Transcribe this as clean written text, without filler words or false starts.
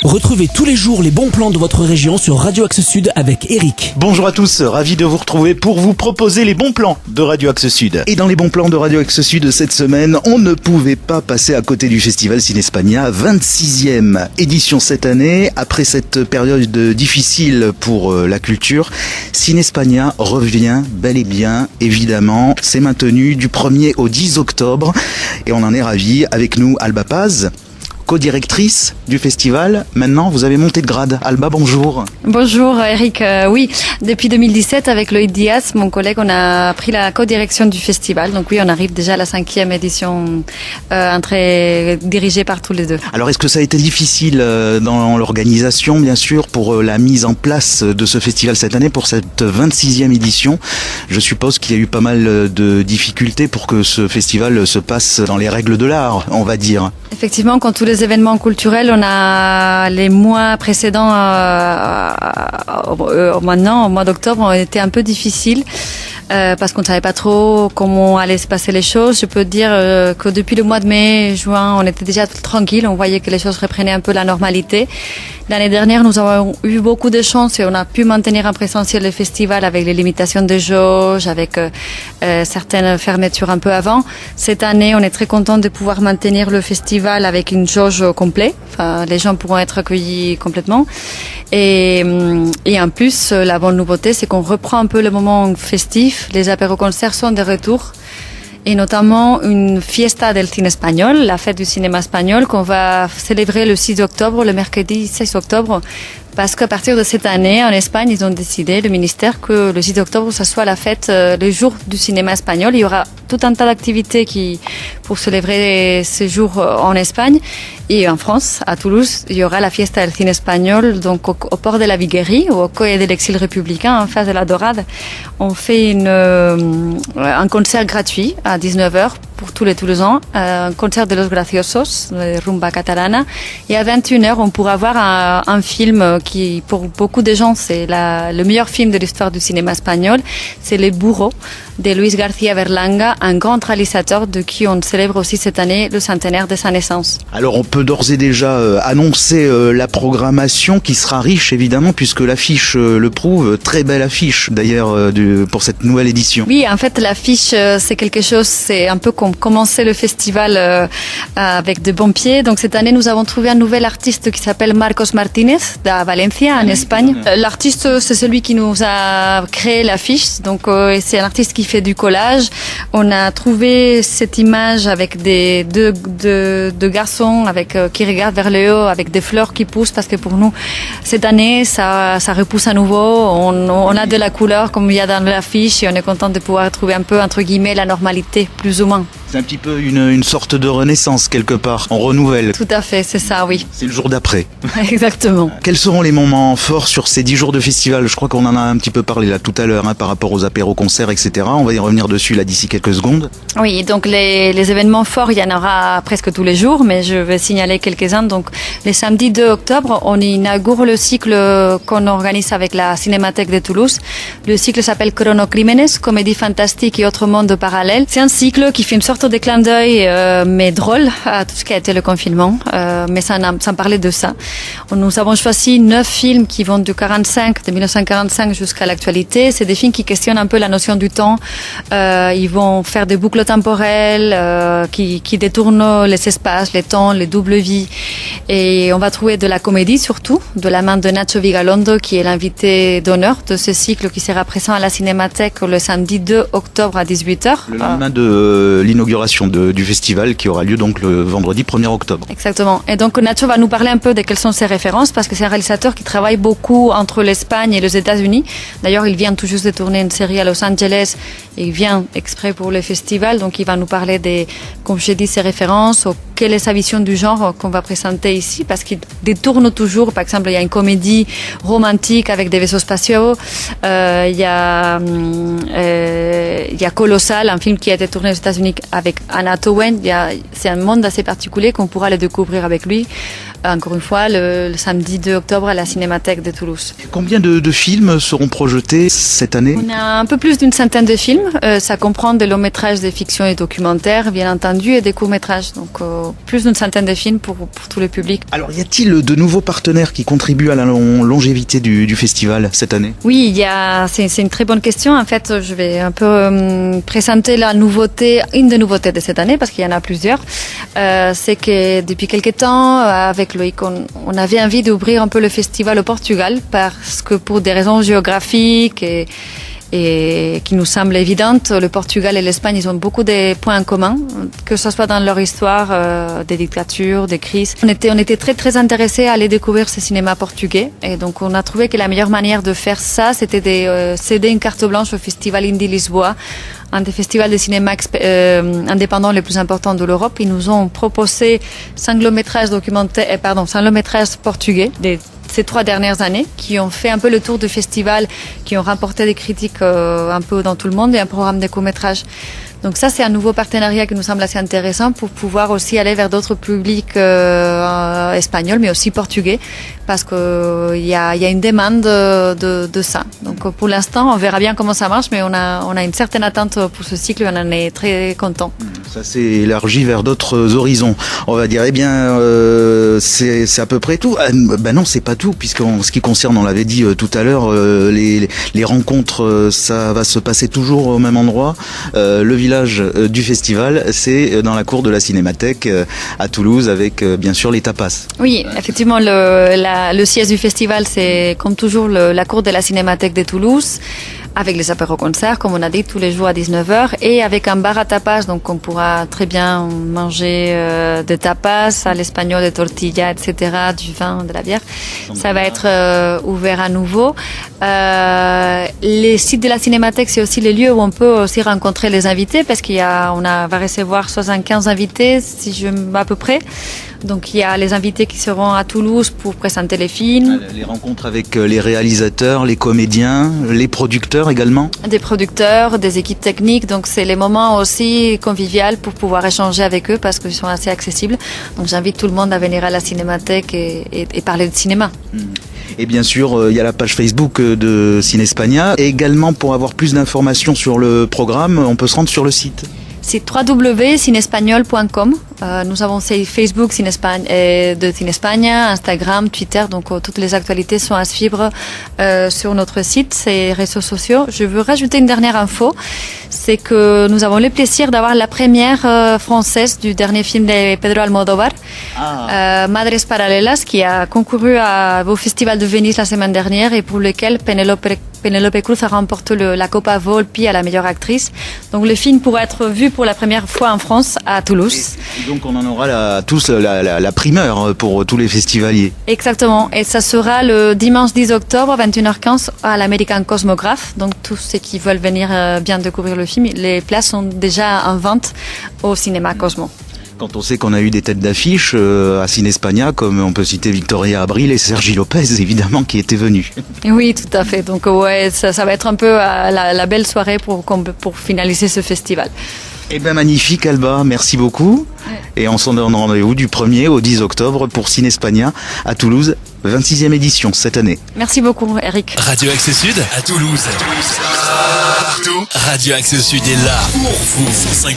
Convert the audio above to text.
Retrouvez tous les jours les bons plans de votre région sur Radio Axe Sud avec Eric. Bonjour à tous, ravi de vous retrouver pour vous proposer les bons plans de Radio Axe Sud. Et dans les bons plans de Radio Axe Sud cette semaine, on ne pouvait pas passer à côté du festival Cinespania, 26e édition cette année. Après cette période difficile pour la culture, Cinespania revient bel et bien, évidemment. C'est maintenu du 1er au 10 octobre et on en est ravis. Avec nous, Alba Paz, co-directrice du festival. Maintenant, vous avez monté de grade. Alba, bonjour. Bonjour Eric. Oui, depuis 2017, avec Loïc Diaz, mon collègue, on a pris la co-direction du festival. Donc oui, on arrive déjà à la 5e édition dirigée par tous les deux. Alors, est-ce que ça a été difficile dans l'organisation, bien sûr, pour la mise en place de ce festival cette année, pour cette 26e édition? Je suppose qu'il y a eu pas mal de difficultés pour que ce festival se passe dans les règles de l'art, on va dire. Effectivement, quand tous les événements culturels, on a les mois précédents, maintenant, au mois d'octobre, ont été un peu difficiles. Parce qu'on ne savait pas trop comment allaient se passer les choses. Je peux dire que depuis le mois de mai, juin, on était déjà tranquille. On voyait que les choses reprenaient un peu la normalité. L'année dernière, nous avons eu beaucoup de chance et on a pu maintenir en présentiel le festival avec les limitations de jauge, avec certaines fermetures un peu avant. Cette année, on est très content de pouvoir maintenir le festival avec une jauge complète. Enfin, les gens pourront être accueillis complètement. Et en plus, la bonne nouveauté, c'est qu'on reprend un peu le moment festif. Les apéros-concerts sont de retour. Et notamment une fiesta del cine espagnol, la fête du cinéma espagnol, qu'on va célébrer le 6 octobre, le mercredi 16 octobre. Parce qu'à partir de cette année, en Espagne, ils ont décidé, le ministère, que le 6 octobre, ça soit la fête, le jour du cinéma espagnol. Il y aura tout un tas d'activités pour célébrer ce jour en Espagne. Et en France, à Toulouse, il y aura la fiesta del cine espagnol, donc au port de la Viguerie, au quai de l'exil républicain, en face de la Dorade. On fait un concert gratuit à 19h pour tous les Toulousains, un concert de Los Graciosos, de Rumba Catalana. Et à 21h, on pourra voir un film qui, pour beaucoup de gens, c'est le meilleur film de l'histoire du cinéma espagnol. C'est Le Burro, de Luis García Berlanga, un grand réalisateur de qui on célèbre aussi cette année le centenaire de sa naissance. Alors on peut d'ores et déjà annoncer la programmation qui sera riche évidemment puisque l'affiche le prouve, très belle affiche d'ailleurs pour cette nouvelle édition. Oui, en fait l'affiche c'est quelque chose, c'est un peu comme commencer le festival avec de bons pieds. Donc cette année nous avons trouvé un nouvel artiste qui s'appelle Marcos Martínez de Valencia en Espagne. L'artiste c'est celui qui nous a créé l'affiche, donc c'est un artiste qui fait du collage. On a trouvé cette image avec deux garçons qui regardent vers le haut avec des fleurs qui poussent parce que pour nous cette année ça repousse à nouveau. On a de la couleur comme il y a dans l'affiche et on est content de pouvoir trouver un peu entre guillemets la normalité plus ou moins. C'est un petit peu une sorte de renaissance quelque part, on renouvelle. Tout à fait, c'est ça, oui. C'est le jour d'après. Exactement. Quels seront les moments forts sur ces 10 jours de festival? Je crois qu'on en a un petit peu parlé là tout à l'heure par rapport aux apéros-concerts, etc. On va y revenir dessus là d'ici quelques secondes. Oui, donc les événements forts, il y en aura presque tous les jours, mais je vais signaler quelques-uns. Donc le samedi 2 octobre, on inaugure le cycle qu'on organise avec la Cinémathèque de Toulouse. Le cycle s'appelle Chronocrímenes, comédie fantastique et autres mondes parallèles. C'est un cycle qui fait une sorte de clin d'œil, mais drôle, à tout ce qui a été le confinement, mais sans parler de ça. Nous avons choisi 9 films qui vont de 1945 jusqu'à l'actualité. C'est des films qui questionnent un peu la notion du temps. Ils vont faire des boucles temporelles qui détournent les espaces, les temps, les doubles vies. Et on va trouver de la comédie surtout, de la main de Nacho Vigalondo, qui est l'invité d'honneur de ce cycle qui sera présent à la Cinémathèque le samedi 2 octobre à 18h. Le lendemain de l'inauguration du festival qui aura lieu donc le vendredi 1er octobre. Exactement. Et donc Nacho va nous parler un peu de quelles sont ses références parce que c'est un réalisateur qui travaille beaucoup entre l'Espagne et les États-Unis. D'ailleurs, il vient tout juste de tourner une série à Los Angeles et il vient exprès pour le festival. Donc il va nous parler comme je dis, ses références, quelle est sa vision du genre qu'on va présenter ici parce qu'il détourne toujours. Par exemple, il y a une comédie romantique avec des vaisseaux spatiaux. Il y a Colossal, un film qui a été tourné aux États-Unis avec Anna Towen. C'est un monde assez particulier qu'on pourra le découvrir avec lui. Encore une fois, le samedi 2 octobre à la Cinémathèque de Toulouse. Combien de films seront projetés cette année? On a un peu plus d'une centaine de films. Ça comprend des longs métrages, des fictions et documentaires, bien entendu, et des courts métrages. Donc plus d'une centaine de films pour tout le public. Alors y a-t-il de nouveaux partenaires qui contribuent à la longévité du festival cette année? Oui, c'est une très bonne question. En fait, je vais un peu présenter une des nouveautés de cette année, parce qu'il y en a plusieurs. C'est que depuis quelques temps, avec Loïc, on avait envie d'ouvrir un peu le festival au Portugal, parce que pour des raisons géographiques et qui nous semblent évidentes, le Portugal et l'Espagne, ils ont beaucoup de points en commun, que ce soit dans leur histoire, des dictatures, des crises. On était très très intéressés à aller découvrir ce cinéma portugais, et donc on a trouvé que la meilleure manière de faire ça, c'était de céder une carte blanche au Festival Indie Lisboa, un des festivals de cinéma indépendants les plus importants de l'Europe. Ils nous ont proposé 5 longs métrages portugais ces 3 dernières années, qui ont fait un peu le tour du festival, qui ont remporté des critiques un peu dans tout le monde, et un programme de courts-métrages. Donc ça, c'est un nouveau partenariat qui nous semble assez intéressant pour pouvoir aussi aller vers d'autres publics espagnols, mais aussi portugais, parce qu'il y a une demande de ça. Donc pour l'instant, on verra bien comment ça marche, mais on a une certaine attente pour ce cycle et on en est très content. Ça s'est élargi vers d'autres horizons. On va dire, c'est à peu près tout. Non, c'est pas tout, puisqu'en ce qui concerne, on l'avait dit tout à l'heure, les rencontres, ça va se passer toujours au même endroit. Le village du festival, c'est dans la cour de la Cinémathèque à Toulouse, avec bien sûr les tapas. Oui, effectivement, le siège du festival, c'est comme toujours la cour de la Cinémathèque de Toulouse, avec les apéros-concerts, comme on a dit, tous les jours à 19h, et avec un bar à tapas, donc on pourra très bien manger des tapas à l'espagnol, des tortillas, etc., du vin, de la bière. Ça va être ouvert à nouveau. Les sites de la Cinémathèque, c'est aussi les lieux où on peut aussi rencontrer les invités, parce on va recevoir 75 invités, à peu près. Donc il y a les invités qui seront à Toulouse pour présenter les films. Les rencontres avec les réalisateurs, les comédiens, les producteurs également. Des producteurs, des équipes techniques. Donc c'est les moments aussi conviviaux pour pouvoir échanger avec eux, parce qu'ils sont assez accessibles. Donc j'invite tout le monde à venir à la Cinémathèque et parler de cinéma. Et bien sûr, il y a la page Facebook de Cinespagna. Et également, pour avoir plus d'informations sur le programme, on peut se rendre sur le site. C'est www.cinespagnol.com. Nous avons Facebook de Cinespagna, Instagram, Twitter, donc toutes les actualités sont à suivre sur notre site, ces réseaux sociaux. Je veux rajouter une dernière info, c'est que nous avons le plaisir d'avoir la première française du dernier film de Pedro Almodóvar, Madres Paralelas, qui a concouru au Festival de Venise la semaine dernière et pour lequel Penélope Cruz a remporté la Copa Volpi à la meilleure actrice. Donc le film pourra être vu pour la première fois en France, à Toulouse. Et donc on en aura tous la primeur pour tous les festivaliers. Exactement. Et ça sera le dimanche 10 octobre à 21h15 à l'American Cosmograph. Donc tous ceux qui veulent venir bien découvrir le film, les places sont déjà en vente au cinéma Cosmo. Quand on sait qu'on a eu des têtes d'affiche à Cinespagna, comme on peut citer Victoria Abril et Sergi Lopez, évidemment, qui étaient venus. Oui, tout à fait. Donc ouais, ça va être un peu la belle soirée pour finaliser ce festival. Eh bien, magnifique, Alba. Merci beaucoup. Ouais. Et on s'en donne rendez-vous du 1er au 10 octobre pour Cinespagna à Toulouse, 26e édition cette année. Merci beaucoup, Eric. Radio Axe Sud à Toulouse. Partout. Radio Axe Sud est là pour vous. 105.1.